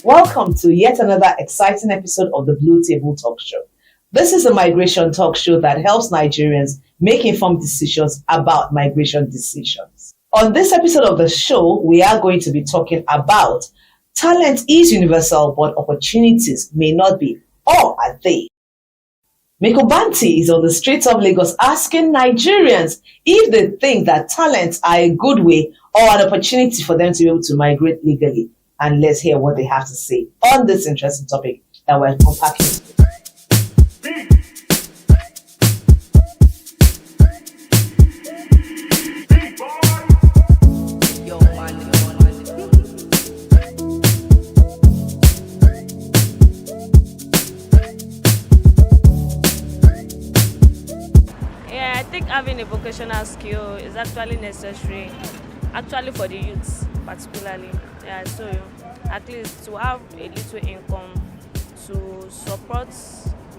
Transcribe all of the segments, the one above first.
Welcome to yet another exciting episode of the Blue Table Talk Show. This is a migration talk show that helps Nigerians make informed decisions about migration decisions. On this episode of the show, we are going to be talking about talent is universal, but opportunities may not be, or are they? Mikobanti is on the streets of Lagos asking Nigerians if they think that talents are a good way or an opportunity for them to be able to migrate legally. And let's hear what they have to say on this interesting topic that we're unpacking. Yeah, I think having a vocational skill is actually necessary, actually for the youths particularly. Yeah, so at least to have a little income to support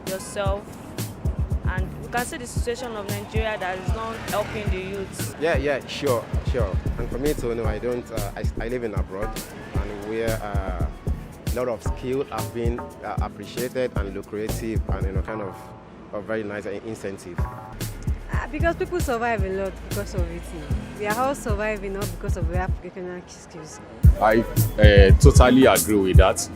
yourself, and you can see the situation of Nigeria that is not helping the youths. Yeah, sure. And for me to know, I don't. I live in abroad, and where a lot of skill have been appreciated and lucrative, and kind of a very nice incentive. Because people survive a lot because of it. We are all surviving not because of our vocational skills. I totally agree with that.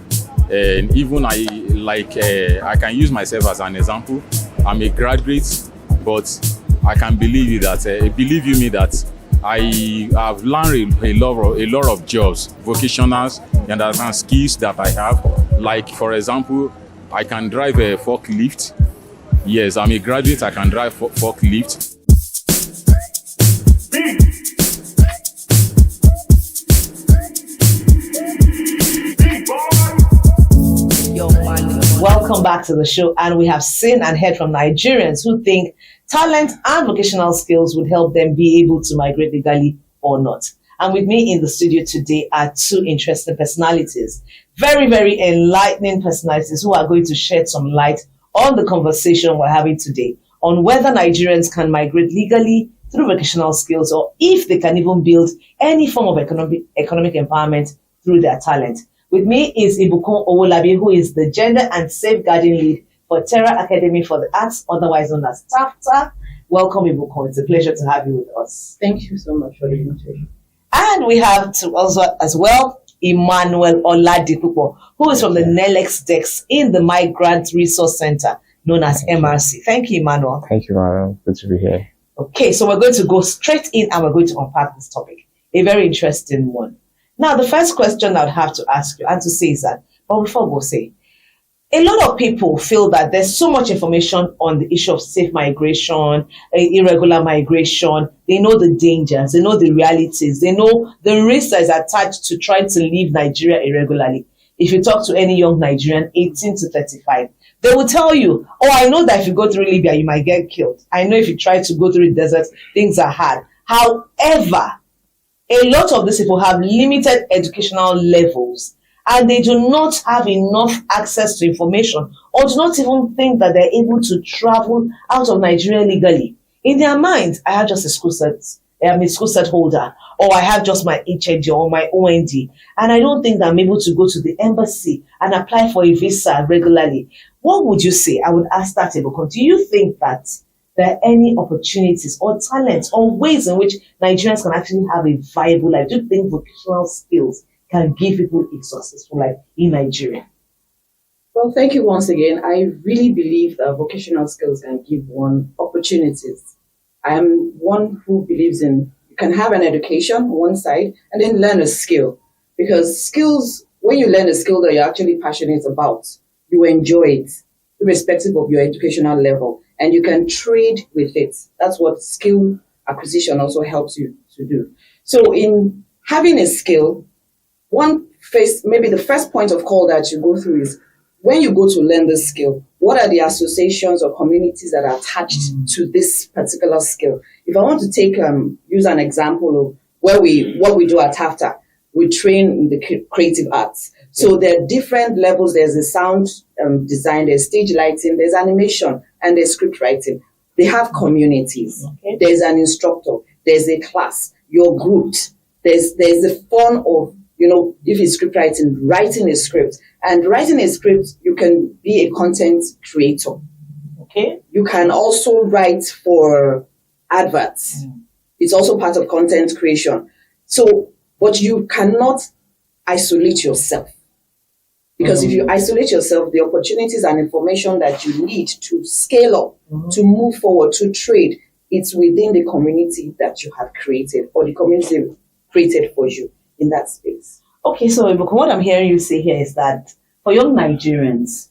And even I can use myself as an example. I'm a graduate, but I can believe you that I have learned a lot of jobs, vocationals, and other skills that I have. Like, for example, I can drive a forklift. Yes, I'm a graduate. I can drive forklift. Welcome back to the show, and we have seen and heard from Nigerians who think talent and vocational skills would help them be able to migrate legally or not. And with me in the studio today are two interesting personalities, very, very enlightening personalities who are going to shed some light on the conversation we're having today on whether Nigerians can migrate legally through vocational skills or if they can even build any form of economic empowerment through their talent. With me is Ibukun Owolabi, who is the Gender and Safeguarding Lead for Terra Academy for the Arts, otherwise known as TAFTA. Welcome, Ibukun. It's a pleasure to have you with us. Thank you so much for the invitation. And we have to also as well Emmanuel Oladipupo, who is from the NELEX DEX in the Migrant Resource Center, known as MRC. Thank you, Emmanuel. Thank you, madam. Good to be here. Okay, so we're going to go straight in and we're going to unpack this topic. A very interesting one. Now, the first question I would have to ask you and to say is that, but before we go say, a lot of people feel that there's so much information on the issue of safe migration, irregular migration. They know the dangers, they know the realities, they know the risk that is attached to trying to leave Nigeria irregularly. If you talk to any young Nigerian, 18 to 35, they will tell you, oh, I know that if you go through Libya, you might get killed. I know if you try to go through the desert, things are hard. However, a lot of these people have limited educational levels and they do not have enough access to information or do not even think that they're able to travel out of Nigeria legally. In their minds, I have just a school set, I'm a school set holder, or I have just my HND or my OND, and I don't think that I'm able to go to the embassy and apply for a visa regularly. What would you say? I would ask that, Eboko. Do you think that there are any opportunities or talents or ways in which Nigerians can actually have a viable life? Do you think vocational skills can give people a successful life in Nigeria? Well, thank you once again. I really believe that vocational skills can give one opportunities. I am one who believes in you can have an education on one side and then learn a skill. Because skills, when you learn a skill that you're actually passionate about, you enjoy it, irrespective of your educational level, and you can trade with it. That's what skill acquisition also helps you to do. So in having a skill, maybe the first point of call that you go through is when you go to learn this skill, what are the associations or communities that are attached to this particular skill? If I want to use an example of what we do at TAFTA, we train in the creative arts. So there are different levels. There's the sound design, there's stage lighting, there's animation, and there's script writing. They have communities. Okay. There's an instructor. There's a class. You're grouped. There's the fun of if it's script writing a script. And writing a script, you can be a content creator. Okay. You can also write for adverts. It's also part of content creation. So, but you cannot isolate yourself. Because if you isolate yourself, the opportunities and information that you need to scale up, to move forward, to trade, it's within the community that you have created, or the community created for you in that space. Okay, so what I'm hearing you say here is that for young Nigerians,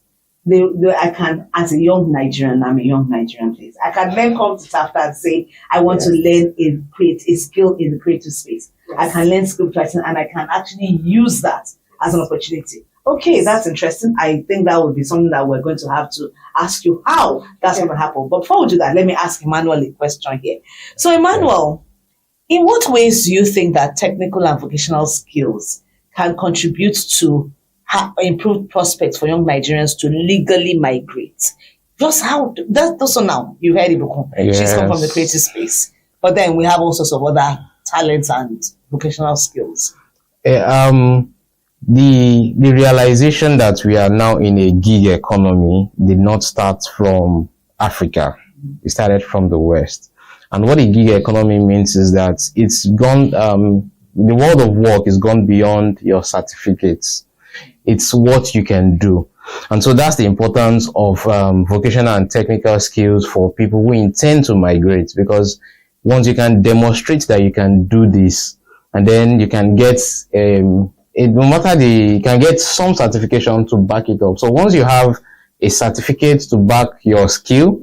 I can, as a young Nigerian, I'm a young Nigerian, please. I can then come to TAFTA and say, I want to learn a skill in the creative space. Yes. I can learn script writing and I can actually use that as an opportunity. Okay, that's interesting. I think that would be something that we're going to have to ask you how that's going to happen. But before we do that, let me ask Emmanuel a question here. So, Emmanuel, in what ways do you think that technical and vocational skills can contribute to improved prospects for young Nigerians to legally migrate? Just how that's also now you heard Ibukun. Yes. She's come from the creative space, but then we have all sorts of other talents and vocational skills. The realization that we are now in a gig economy did not start from Africa. It started from the West. And what a gig economy means is that it's gone, the world of work is gone beyond your certificates. It's what you can do. And so that's the importance of vocational and technical skills for people who intend to migrate, because once you can demonstrate that you can do this, and then you can get you can get some certification to back it up. So once you have a certificate to back your skill,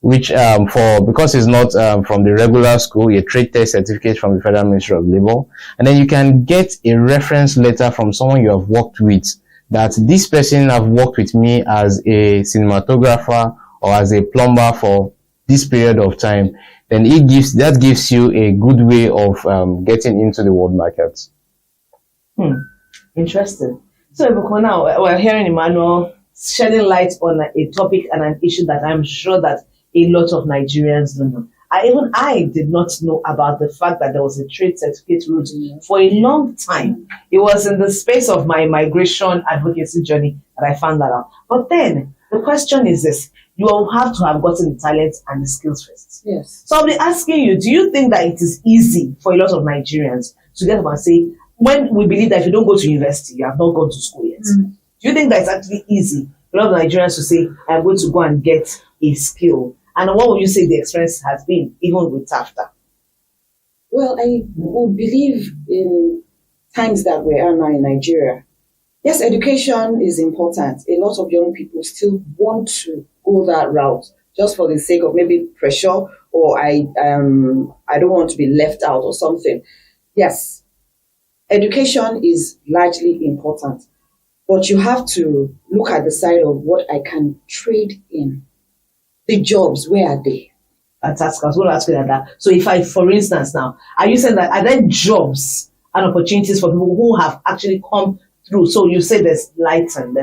which because it's not from the regular school, a trade test certificate from the Federal Ministry of Labor, and then you can get a reference letter from someone you have worked with, that this person have worked with me as a cinematographer or as a plumber for this period of time, then that gives you a good way of getting into the world market. Interesting. So now we're hearing Emmanuel shedding light on a topic and an issue that I'm sure that a lot of Nigerians don't know. I did not know about the fact that there was a trade certificate route for a long time. It was in the space of my migration advocacy journey that I found that out. But then the question is this: you will have to have gotten the talent and the skills first. Yes. So I'll be asking you, do you think that it is easy for a lot of Nigerians to get up and say, when we believe that if you don't go to university, you have not gone to school yet? Do you think that it's actually easy for a lot of Nigerians to say, I'm going to go and get a skill? And what would you say the experience has been, even with TAFTA? Well, I would believe in times that we are now in Nigeria. Yes, education is important. A lot of young people still want to go that route just for the sake of maybe pressure, or I don't want to be left out or something. Yes, education is largely important, but you have to look at the side of what I can trade in. The jobs, where are they? I was going to ask you that. So for instance now, are you saying that are there jobs and opportunities for people who have actually come through? So you say there's lighting,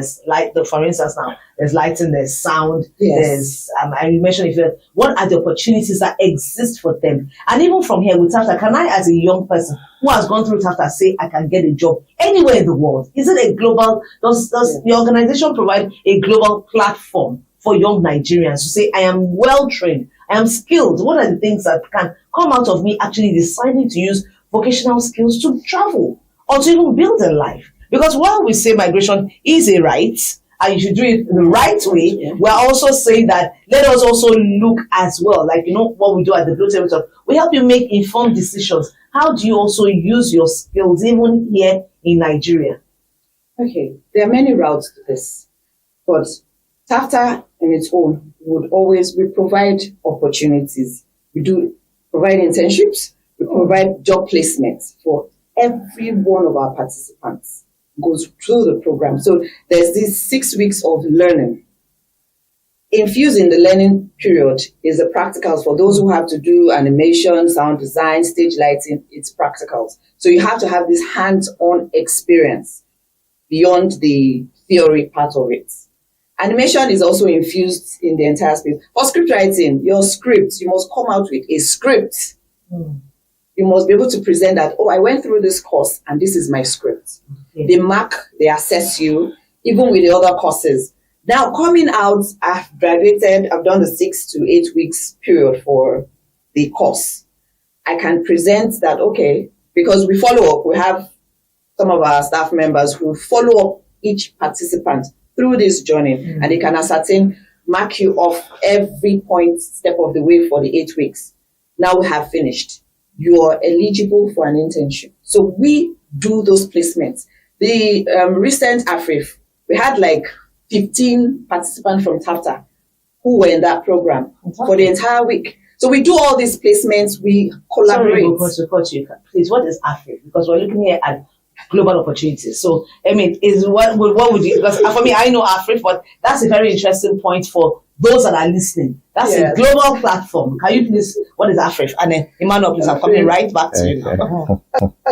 for instance now, there's lighting, there's sound, there's, you mentioned what are the opportunities that exist for them? And even from here with TAFTA, can I, as a young person who has gone through TAFTA, say I can get a job anywhere in the world? Is it a global, does the organization provide a global platform for young Nigerians to say, I am well trained, I am skilled? What are the things that can come out of me actually deciding to use vocational skills to travel or to even build a life? Because while we say migration is a right, and you should do it the right way, we're also saying that let us also look as well, like what we do at the Blue Table Talk. We help you make informed decisions. How do you also use your skills even here in Nigeria? Okay, there are many routes to this, but TAFTA in its own we provide opportunities. We do provide internships, we provide job placements for every one of our participants. Goes through the program. So there's these 6 weeks of learning. Infused in the learning period is the practicals for those who have to do animation, sound design, stage lighting. It's practicals. So you have to have this hands-on experience beyond the theory part of it. Animation is also infused in the entire space. For script writing, your script, you must come out with a script. You must be able to present that, I went through this course and this is my script. Okay. They mark, they assess you, even with the other courses. Now, coming out, I've graduated, I've done the 6 to 8 weeks period for the course. I can present that, okay, because we follow up, we have some of our staff members who follow up each participant through this journey, and they can ascertain, mark you off every point, step of the way for the 8 weeks. Now we have finished. You are eligible for an internship. So we do those placements. The recent AFRIF, we had like 15 participants from TAFTA who were in that program for the entire week. So we do all these placements, we collaborate. Sorry, please, what is AFRIF? Because we're looking here at global opportunities. So, I mean, what would you, because for me, I know AFRIF, but that's a very interesting point for those that are listening. That's a global platform. Can you please, what is AFRIF? And then, Emmanuel, please, I'm coming right back to you now.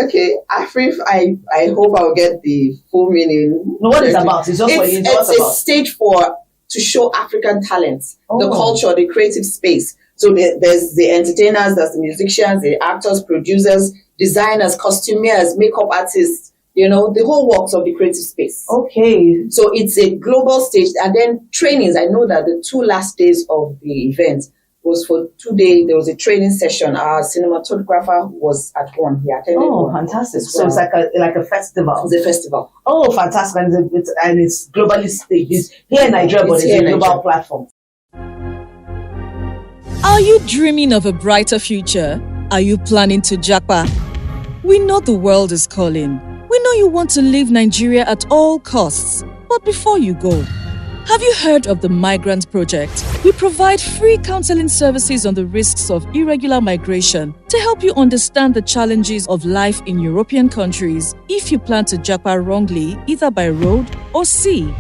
Okay, AFRIF, I hope I'll get the full meaning. No, what is about? It's just for you. It's a stage to show African talents, the culture, the creative space. So there's the entertainers, there's the musicians, the actors, producers, designers, costumiers, makeup artists, the whole works of the creative space. Okay. So it's a global stage. And then trainings. I know that the 2 last days of the event was for 2 days. There was a training session. Our cinematographer was at one. He attended. Oh, fantastic. So it's like a festival. It's a festival. Oh, fantastic. And it's globally staged. It's here in Nigeria, but it's a global platform. Are you dreaming of a brighter future? Are you planning to japa? We know the world is calling. We know you want to leave Nigeria at all costs. But before you go, have you heard of the Migrant Project? We provide free counseling services on the risks of irregular migration to help you understand the challenges of life in European countries if you plan to japa wrongly, either by road or sea.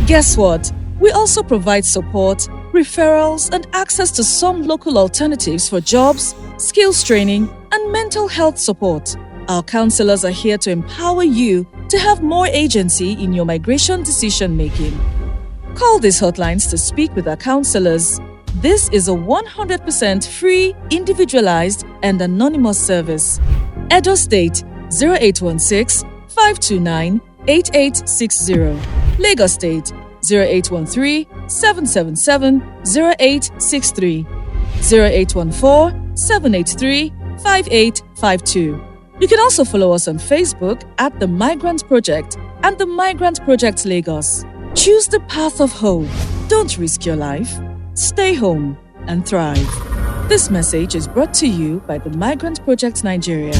Guess what? We also provide support, referrals, and access to some local alternatives for jobs, skills training, and mental health support. Our counselors are here to empower you to have more agency in your migration decision-making. Call these hotlines to speak with our counselors. This is a 100% free, individualized, and anonymous service. Edo State 0816 529 8860. Lagos State 0813 777 0863. 0814 783 5852. You can also follow us on Facebook at The Migrant Project and The Migrant Project Lagos. Choose the path of hope. Don't risk your life. Stay home and thrive. This message is brought to you by The Migrant Project Nigeria.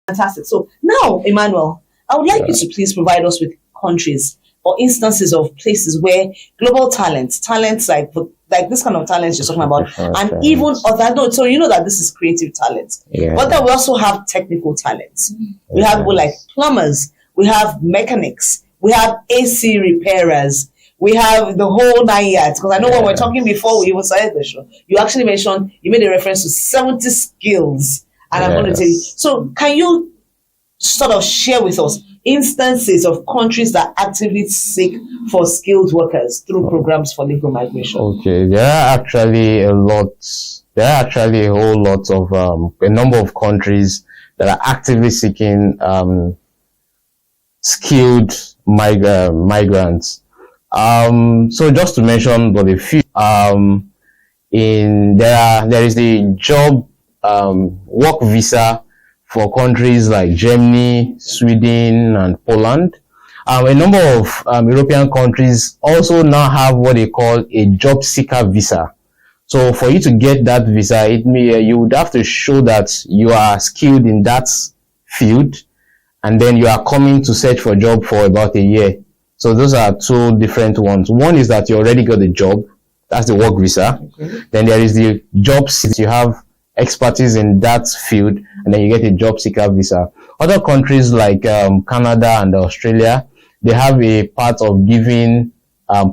Fantastic. So now, Emmanuel, I would like you to please provide us with countries or instances of places where global talents like this kind of talents you're talking about, and even other. No, so you know that this is creative talent, but then we also have technical talents. We have people like plumbers, we have mechanics, we have AC repairers, we have the whole 9 yards. Because I know when we're talking before we even started the show, you actually made a reference to 70 skills, and I'm going to tell you. So can you sort of share with us instances of countries that actively seek for skilled workers through programs for legal migration? Okay, there are actually a whole lot of a number of countries that are actively seeking skilled migrants. So just to mention but a few, there is the job work visa for countries like Germany, Sweden, and Poland. A number of European countries also now have what they call a job seeker visa. So for you to get that visa, you would have to show that you are skilled in that field, and then you are coming to search for a job for about a year. So those are two different ones. One is that you already got a job. That's the work visa. Okay. Then there is the job seeker. You have expertise in that field, and then you get a job seeker visa. Other countries like Canada and Australia, they have a part of giving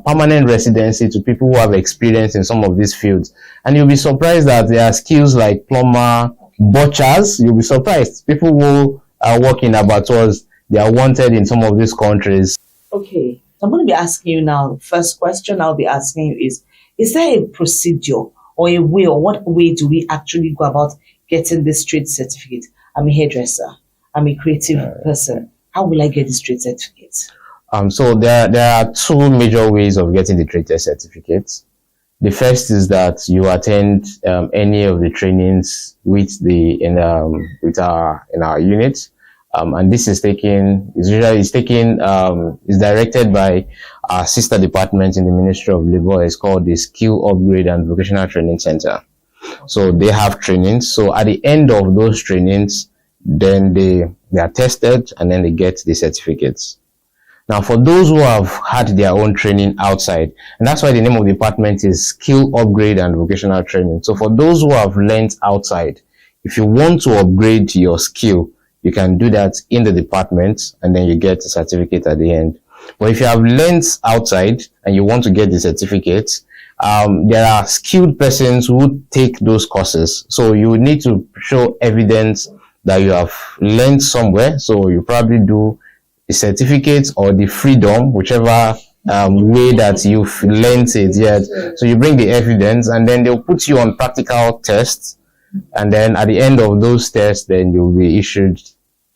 permanent residency to people who have experience in some of these fields. And you'll be surprised that there are skills like plumber, butchers. You'll be surprised. People who are working abattoirs, they are wanted in some of these countries. Okay, I'm going to be asking you now. First question I'll be asking you is there a procedure or a way, or what way do we actually go about getting this trade certificate? I'm a hairdresser. I'm a creative person. How will I get this trade certificate? So there are two major ways of getting the trade test certificate. The first is that you attend any of the trainings with in our unit, and this is directed by our sister department in the Ministry of Labour. It's called the Skill Upgrade and Vocational Training Center. So they have trainings. So at the end of those trainings, then they are tested and then they get the certificates. Now, for those who have had their own training outside, and that's why the name of the department is Skill Upgrade and Vocational Training. So for those who have learned outside, if you want to upgrade your skill, you can do that in the department and then you get a certificate at the end. But if you have learned outside and you want to get the certificate, there are skilled persons who take those courses. So you need to show evidence that you have learned somewhere. So you probably do the certificate or the freedom, whichever way that you've learned it yet. So you bring the evidence and then they'll put you on practical tests. And then at the end of those tests, then you'll be issued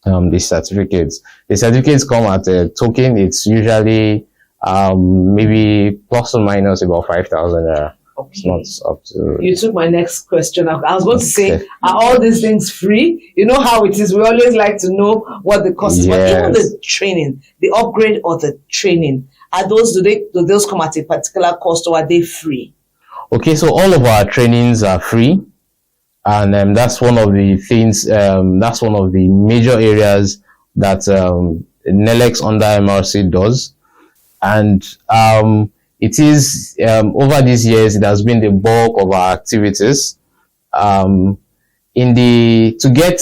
the certificates. The certificates come at a token. It's usually maybe plus or minus about 5,000. Okay. It's not up to. You took my next question. I was going to say, are all these things free? You know how it is. We always like to know what the cost is. But even the training, the upgrade or the training, do those come at a particular cost or are they free? Okay, so all of our trainings are free. And that's one of the things, that's one of the major areas that NELEX under MRC does. And it is over these years, it has been the bulk of our activities. To get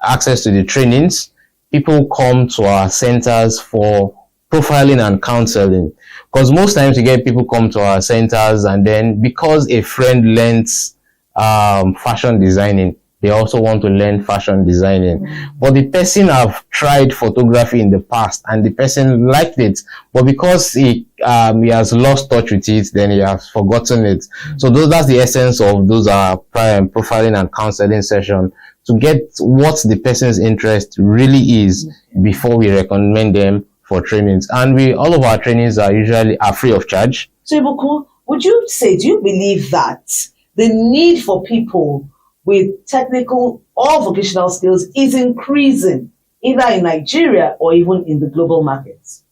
access to the trainings, people come to our centers for profiling and counseling. Because most times you get people come to our centers and then because a friend learns fashion designing, they also want to learn fashion designing. But the person have tried photography in the past and the person liked it, but because he has lost touch with it, then he has forgotten it. So that's the essence of those profiling and counseling session, to get what the person's interest really is before we recommend them for trainings. And all of our trainings are free of charge. So Ibuku, do you believe that the need for people with technical or vocational skills is increasing, either in Nigeria or even in the global markets?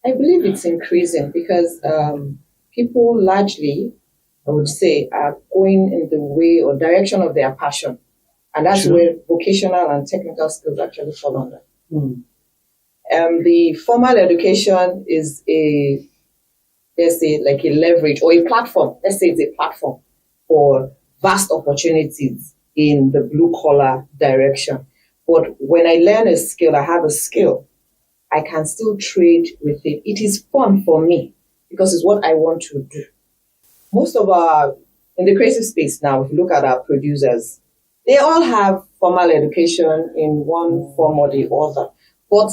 I believe it's increasing because people largely, I would say, are going in the way or direction of their passion. And that's where vocational and technical skills actually fall under. The formal education is let's say, like a leverage or a platform. Let's say it's a platform for vast opportunities in the blue collar direction. But when I learn a skill, I have a skill, I can still trade with it. It is fun for me because it's what I want to do. Most of in the creative space now, if you look at our producers, they all have formal education in one form or the other. But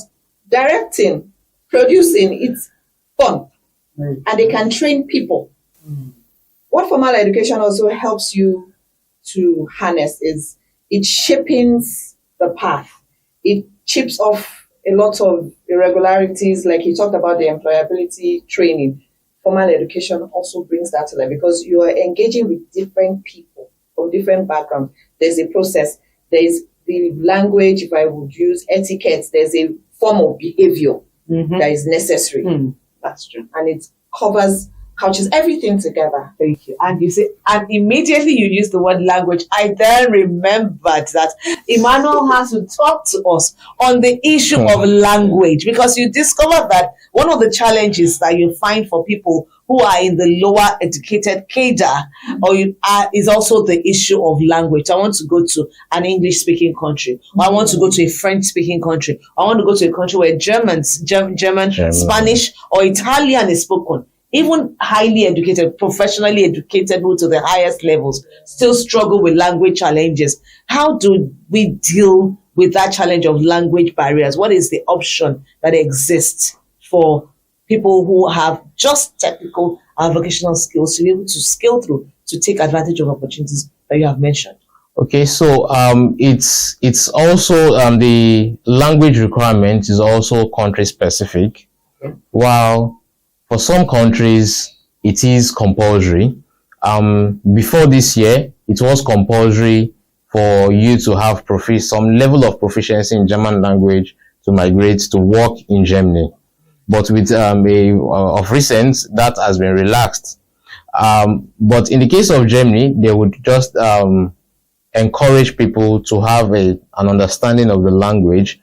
directing, producing, it's fun. And they can train people. What formal education also helps you to harness is it shapes the path. It chips off a lot of irregularities, like you talked about the employability training. Formal education also brings that to life because you are engaging with different people from different backgrounds. There's a process. There's the language, if I would use etiquette, there's a form of behavior that is necessary. That's true. And it couches everything together. Thank you. And you say, and immediately you use the word language. I then remembered that Emmanuel has to talk to us on the issue of language, because you discover that one of the challenges that you find for people who are in the lower educated cadre is also the issue of language. I want to go to an English speaking country, or I want to go to a French speaking country. I want to go to a country where German, Spanish, or Italian is spoken. Even highly educated, professionally educated, who to the highest levels still struggle with language challenges. How do we deal with that challenge of language barriers? What is the option that exists for people who have just technical our vocational skills to be able to scale through to take advantage of opportunities that you have mentioned? Okay, so it's also the language requirement is also country specific. Okay. While for some countries it is compulsory. Before this year, it was compulsory for you to have some level of proficiency in German language to migrate to work in Germany. But with of recent, that has been relaxed. But in the case of Germany, they would just encourage people to have an understanding of the language,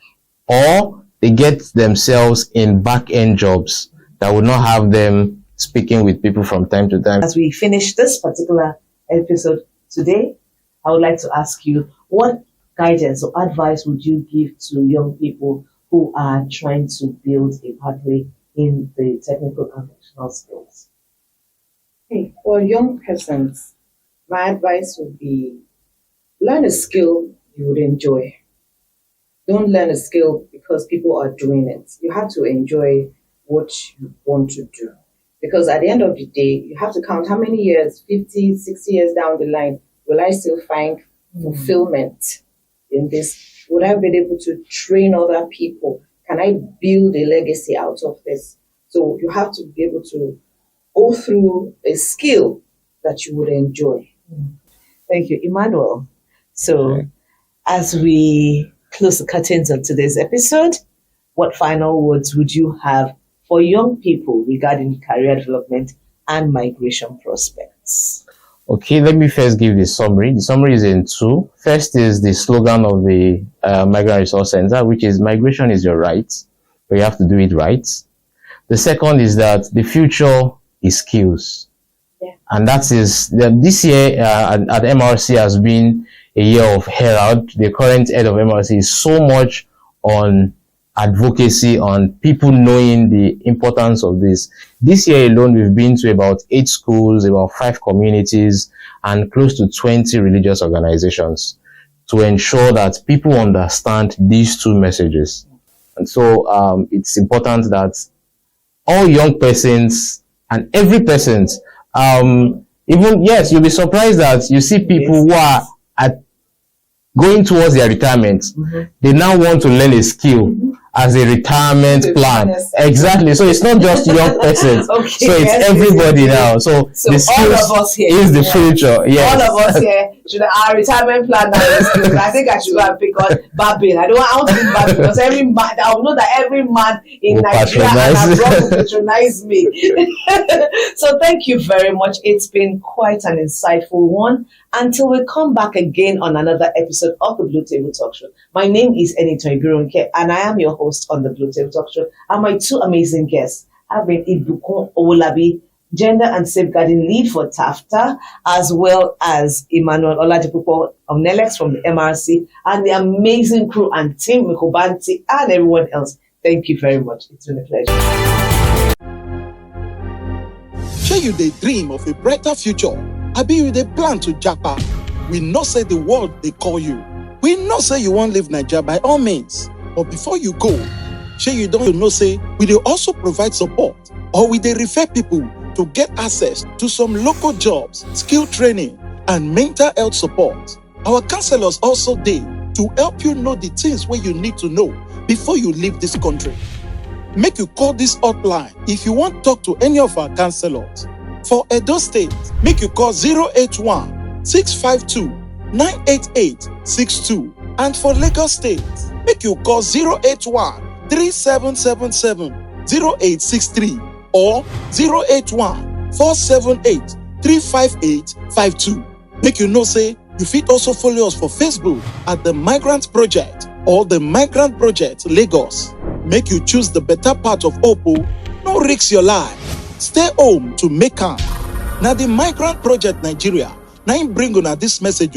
or they get themselves in back-end jobs that would not have them speaking with people from time to time. As we finish this particular episode today, I would like to ask you, what guidance or advice would you give to young people who are trying to build a pathway in the technical and functional skills? Hey, for young persons, my advice would be learn a skill you would enjoy. Don't learn a skill because people are doing it. You have to enjoy what you want to do. Because at the end of the day, you have to count how many years, 50, 60 years down the line, will I still find fulfillment in this? Would I be able to train other people? Can I build a legacy out of this? So you have to be able to go through a skill that you would enjoy. Thank you, Emmanuel. So as we close the curtains on today's episode, what final words would you have for young people regarding career development and migration prospects? Okay, let me first give the summary. The summary is in two. First is the slogan of the Migrant Resource Center, which is migration is your right, but you have to do it right. The second is that the future is skills. Yeah. And that is, this year at MRC has been a year of herald. The current head of MRC is so much on advocacy, on people knowing the importance of this. This year alone, we've been to about 8 schools, about 5 communities, and close to 20 religious organizations to ensure that people understand these two messages. And so it's important that all young persons and every person, you'll be surprised that you see people who are going towards their retirement. They now want to learn a skill as a retirement plan. Exactly. So it's not just young persons. Okay, so it's everybody now. So the all of us here is the future. Yes. All of us here should our retirement plan now is skills. I think I should go and pick on Babin. I want to be Babin because every man, I know that every man in will Nigeria and abroad will patronize me. So thank you very much. It's been quite an insightful one. Until we come back again on another episode of the Blue Table Talk Show. My name is Enito Ibironke, and I am your host on the Blue Table Talk Show. And my 2 amazing guests have been Ibukun Owolabi, Gender and Safeguarding Lead for TAFTA, as well as Emmanuel Oladipupo of NELEX from the MRC, and the amazing crew and team, Mikobanti, and everyone else. Thank you very much. It's been a pleasure. Share you the dream of a brighter future. I be you the plan to Japa. We not say the word they call you. We not say you won't leave Nigeria by all means. But before you go, share you don't know say we will also provide support, or we they refer people to get access to some local jobs, skill training, and mental health support. Our counselors also there to help you know the things where you need to know before you leave this country. Make you call this hotline if you want to talk to any of our counselors. For Edo State, make you call 081-652-98862. And for Lagos State, make you call 081-3777-0863 or 081-478-35852. Make you know say you fit also follow us for Facebook at The Migrant Project or The Migrant Project Lagos. Make you choose the better part of Oppo. No risk your life. Stay home to make am. Now the Migrant Project Nigeria, now bring on this message.